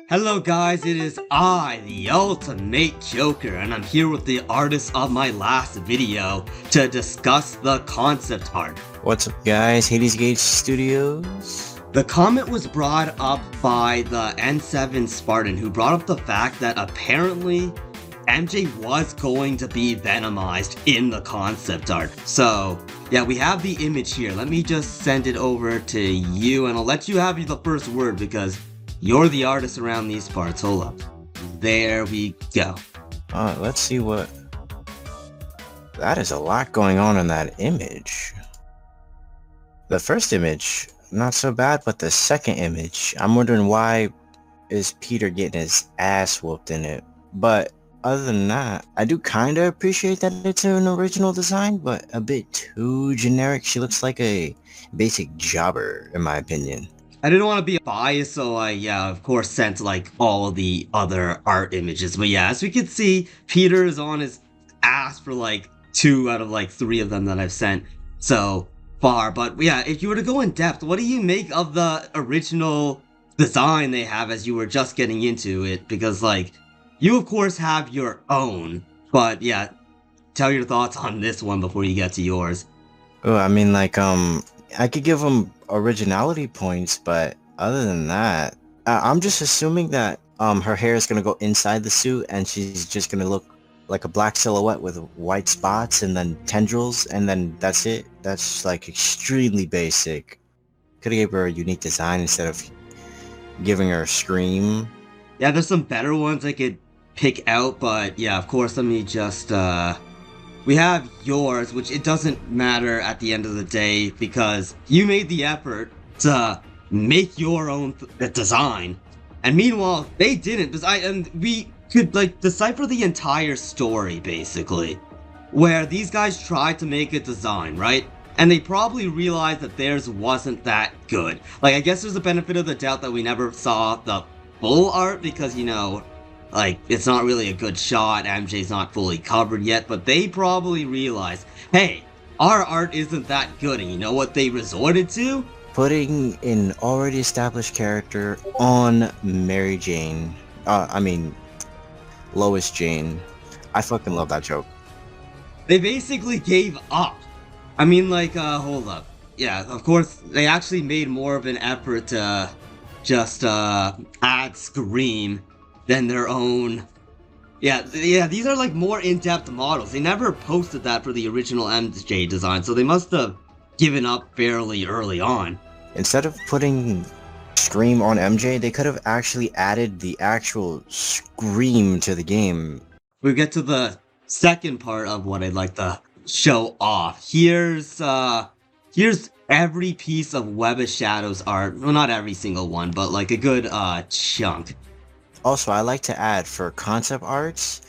Hello guys, it is I, the Ultimate Joker, and I'm here with the artist of my last video to discuss the concept art. What's up guys, Hades Gate Studios. The comment was brought up by the N7 Spartan, who brought up the fact that apparently MJ was going to be venomized in the concept art. So yeah, we have the image here. Let me just send it over to you, and I'll let you have the first word because you're the artist around these parts. Hold up. There we go. Let's see what... That is a lot going on in that image. The first image, not so bad, but the second image, I'm wondering why is Peter getting his ass whooped in it. But other than that, I do kind of appreciate that it's an original design, but a bit too generic. She looks like a basic jobber, in my opinion. I didn't want to be biased, so I, of course, sent, all of the other art images. But yeah, as we can see, Peter is on his ass for, 2 out of, 3 of them that I've sent so far. But yeah, if you were to go in depth, what do you make of the original design they have as you were just getting into it? Because, you, of course, have your own. But yeah, tell your thoughts on this one before you get to yours. Oh, I mean, I could give them originality points, but other than that, I'm just assuming that her hair is gonna go inside the suit and she's just gonna look like a black silhouette with white spots and then tendrils, and then that's it. That's extremely basic. Could have gave her a unique design instead of giving her a scream. Yeah, there's some better ones I could pick out, but yeah, of course, let me just we have yours, which it doesn't matter at the end of the day because you made the effort to make your own design, and meanwhile they didn't. And we could decipher the entire story basically, where these guys tried to make a design, right? And they probably realized that theirs wasn't that good. I guess there's a benefit of the doubt that we never saw the full art because, it's not really a good shot, MJ's not fully covered yet, but they probably realized, hey, our art isn't that good, and you know what they resorted to? Putting an already established character on Mary Jane. Lois Jane. I fucking love that joke. They basically gave up. Hold up. Yeah, of course, they actually made more of an effort to just, add Scream than their own. Yeah, these are more in-depth models. They never posted that for the original MJ design, so they must have given up fairly early on. Instead of putting Scream on MJ, they could have actually added the actual Scream to the game. We get to the second part of what I'd like to show off. Here's every piece of Web of Shadows art. Well, not every single one, but a good chunk. Also, I like to add, for concept arts,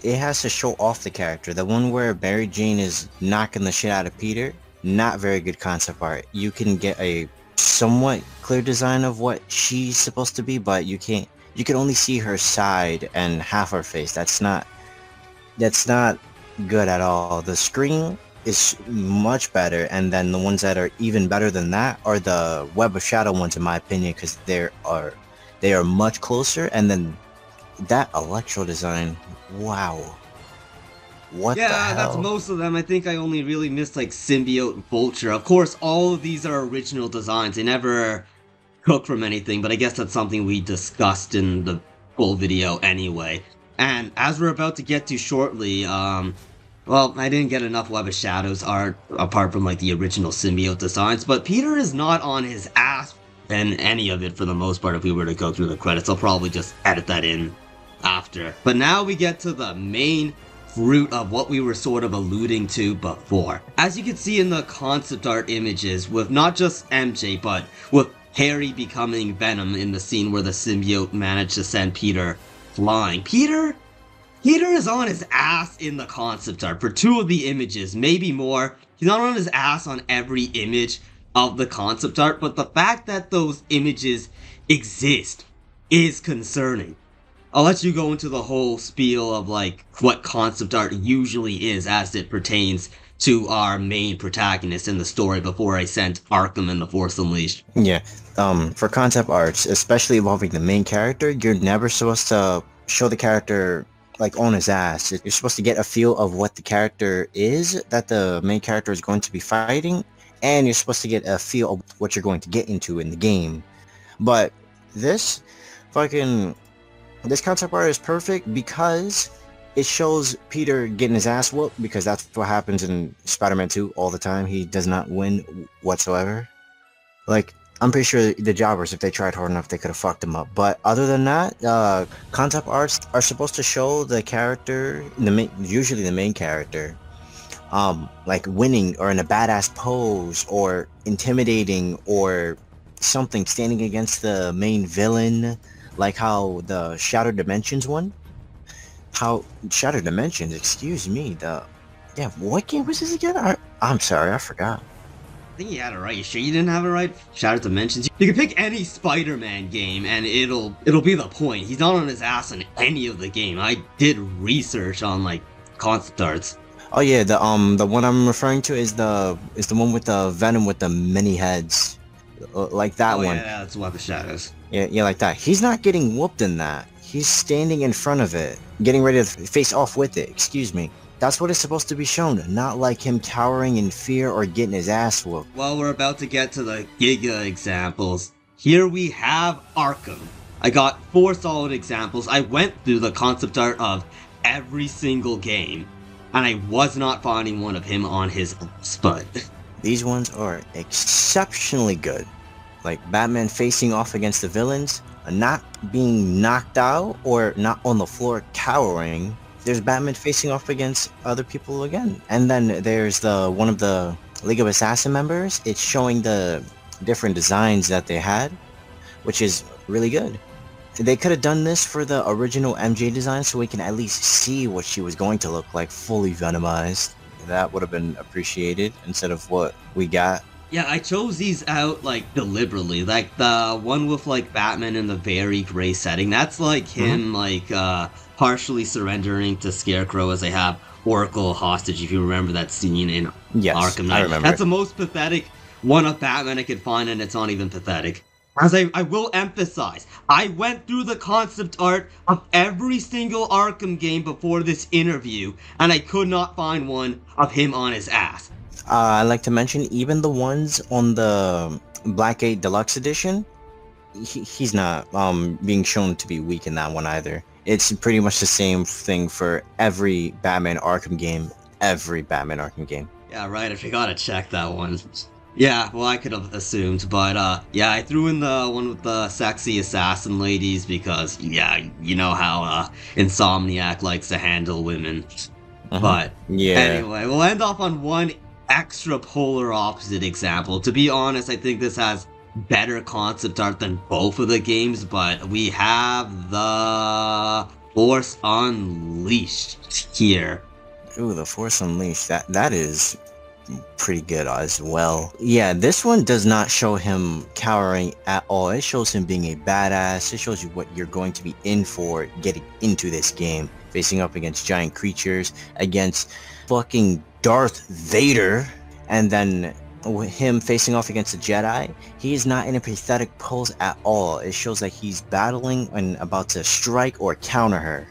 it has to show off the character. The one where Mary Jane is knocking the shit out of Peter, not very good concept art. You can get a somewhat clear design of what she's supposed to be, but you can only see her side and half her face. That's not good at all. The screen is much better, and then the ones that are even better than that are the Web of Shadow ones, in my opinion, because they are much closer. And then that electro design, wow, what the hell? Yeah, that's most of them. I think I only really missed Symbiote, Vulture. Of course, all of these are original designs. They never cook from anything, but I guess that's something we discussed in the full video anyway. And as we're about to get to shortly, well, I didn't get enough Web of Shadows art apart from the original Symbiote designs, but Peter is not on his ass in any of it for the most part. If we were to go through the credits, I'll probably just edit that in after. But now we get to the main fruit of what we were sort of alluding to before. As you can see in the concept art images, with not just MJ, but with Harry becoming Venom in the scene where the symbiote managed to send Peter flying. Peter is on his ass in the concept art for 2 of the images, maybe more. He's not on his ass on every image of the concept art, but the fact that those images exist is concerning. I'll let you go into the whole spiel of what concept art usually is as it pertains to our main protagonist in the story before I sent Arkham and the Force Unleashed. Yeah, for concept arts, especially involving the main character, you're never supposed to show the character like on his ass. You're supposed to get a feel of what the character is that the main character is going to be fighting, and you're supposed to get a feel of what you're going to get into in the game. But this concept art is perfect because it shows Peter getting his ass whooped, because that's what happens in Spider-Man 2 all the time. He does not win whatsoever. Like, I'm pretty sure the jobbers, if they tried hard enough, they could have fucked him up. But other than that, concept arts are supposed to show the character, usually the main character, like winning or in a badass pose or intimidating or something, standing against the main villain, like how the Shattered Dimensions one. How Shattered Dimensions, excuse me, what game was this again? I'm sorry, I forgot. I think you had it right. You sure you didn't have it right? Shattered Dimensions. You can pick any Spider-Man game and it'll be the point. He's not on his ass in any of the game. I did research on like concept arts. Oh yeah, the one I'm referring to is the one with the Venom with the many heads, like that one. Yeah, that's Web of Shadows. Yeah, like that. He's not getting whooped in that. He's standing in front of it, getting ready to face off with it. Excuse me. That's what is supposed to be shown, not like him cowering in fear or getting his ass whooped. Well, we're about to get to the GIGA examples. Here we have Arkham. I got 4 solid examples. I went through the concept art of every single game, and I was not finding one of him on his spud. These ones are exceptionally good. Like Batman facing off against the villains, not being knocked out or not on the floor cowering. There's Batman facing off against other people again. And then there's one of the League of Assassin members. It's showing the different designs that they had, which is really good. They could have done this for the original MJ design so we can at least see what she was going to look like fully venomized. That would have been appreciated instead of what we got. Yeah, I chose these out, like, deliberately. Like, the one with, like, Batman in the very gray setting. That's, like, him, partially surrendering to Scarecrow as they have Oracle hostage, if you remember that scene in Arkham Knight. I remember. That's the most pathetic one of Batman I could find, and it's not even pathetic. As I will emphasize, I went through the concept art of every single Arkham game before this interview, and I could not find one of him on his ass. I'd like to mention even the ones on the Blackgate Deluxe Edition, he's not being shown to be weak in that one either. It's pretty much the same thing for every Batman Arkham game. Yeah, right, I forgot to check that one. Yeah, well, I could have assumed, but yeah, I threw in the one with the sexy assassin ladies because, yeah, you know how Insomniac likes to handle women. But yeah. Anyway, we'll end off on one extra polar opposite example. To be honest, I think this has better concept art than both of the games, but we have the Force Unleashed here. Ooh, the Force Unleashed, that is pretty good as well. Yeah, this one does not show him cowering at all. It shows him being a badass. It shows you what you're going to be in for getting into this game. Facing up against giant creatures, against fucking Darth Vader, and then him facing off against the Jedi. He is not in a pathetic pose at all. It shows that he's battling and about to strike or counter her.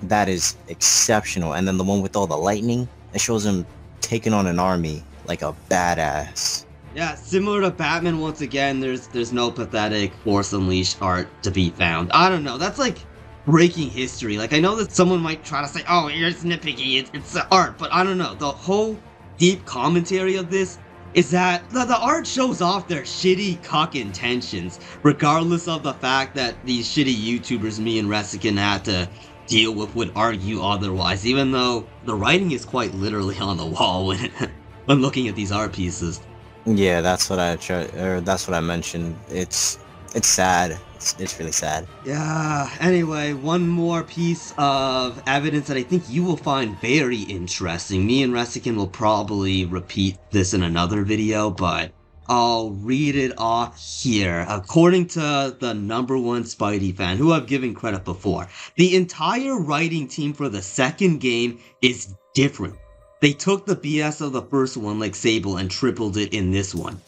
That is exceptional. And then the one with all the lightning, it shows him taking on an army like a badass. Yeah, similar to Batman once again, there's no pathetic Force Unleashed art to be found. I don't know, that's like breaking history. Like, I know that someone might try to say, oh, you're nitpicky, it's the art, but I don't know. The whole deep commentary of this is that the art shows off their shitty cuck intentions, regardless of the fact that these shitty YouTubers, me and Resican, had to deal with would argue otherwise, even though the writing is quite literally on the wall when looking at these art pieces. Yeah, that's what I mentioned. It's sad. It's really sad. Yeah, anyway, one more piece of evidence that I think you will find very interesting. Me and Resican will probably repeat this in another video, but I'll read it off here. According to the #1 Spidey fan, who I've given credit before, the entire writing team for the second game is different. They took the BS of the first one like Sable and tripled it in this one.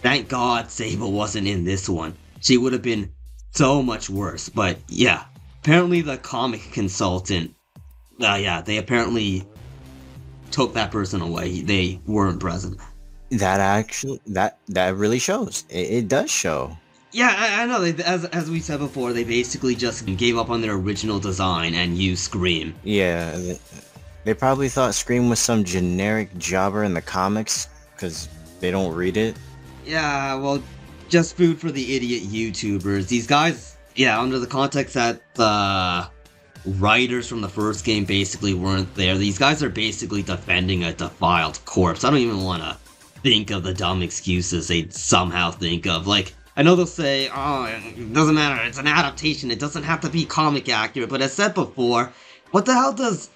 Thank God Sable wasn't in this one. She would have been so much worse. But yeah, apparently the comic consultant, they apparently took that person away. They weren't present. That actually, that really shows. It does show. Yeah, I know. As we said before, they basically just gave up on their original design and used Scream. Yeah, they probably thought Scream was some generic jobber in the comics because they don't read it. Yeah, well, just food for the idiot YouTubers. These guys, yeah, under the context that the writers from the first game basically weren't there, these guys are basically defending a defiled corpse. I don't even want to think of the dumb excuses they'd somehow think of. Like, I know they'll say, oh, it doesn't matter, it's an adaptation, it doesn't have to be comic accurate, but as said before, what the hell does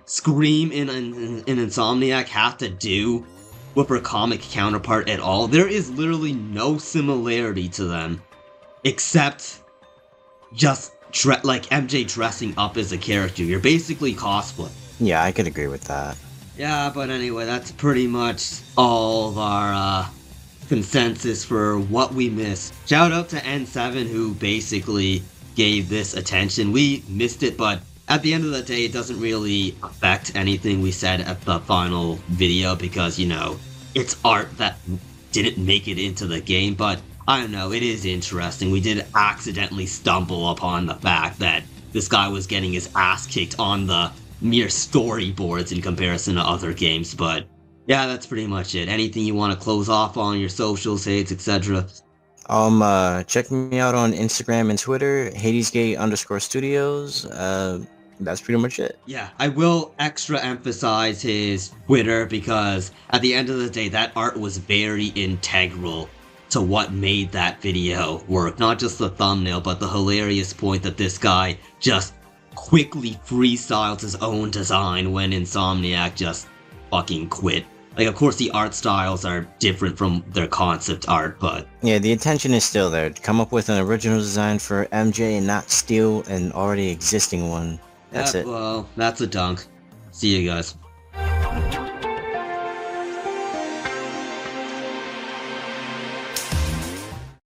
Scream in Insomniac have to do with her comic counterpart at all? There is literally no similarity to them, except just like MJ dressing up as a character. You're basically cosplay. Yeah, I could agree with that. Yeah, but anyway, that's pretty much all of our consensus for what we missed. Shout out to N7 who basically gave this attention. We missed it, but at the end of the day, it doesn't really affect anything we said at the final video because, you know, it's art that didn't make it into the game, but I don't know, it is interesting. We did accidentally stumble upon the fact that this guy was getting his ass kicked on the mere storyboards in comparison to other games, but yeah, that's pretty much it. Anything you want to close off on your socials, hates, etc.? Check me out on Instagram and Twitter, HadesGate_studios. That's pretty much it. Yeah, I will extra emphasize his Twitter because at the end of the day, that art was very integral to what made that video work. Not just the thumbnail, but the hilarious point that this guy just quickly freestyled his own design when Insomniac just fucking quit. Like, of course, the art styles are different from their concept art, but yeah, the intention is still there. Come up with an original design for MJ and not steal an already existing one. That's it. Well, that's a dunk. See you guys.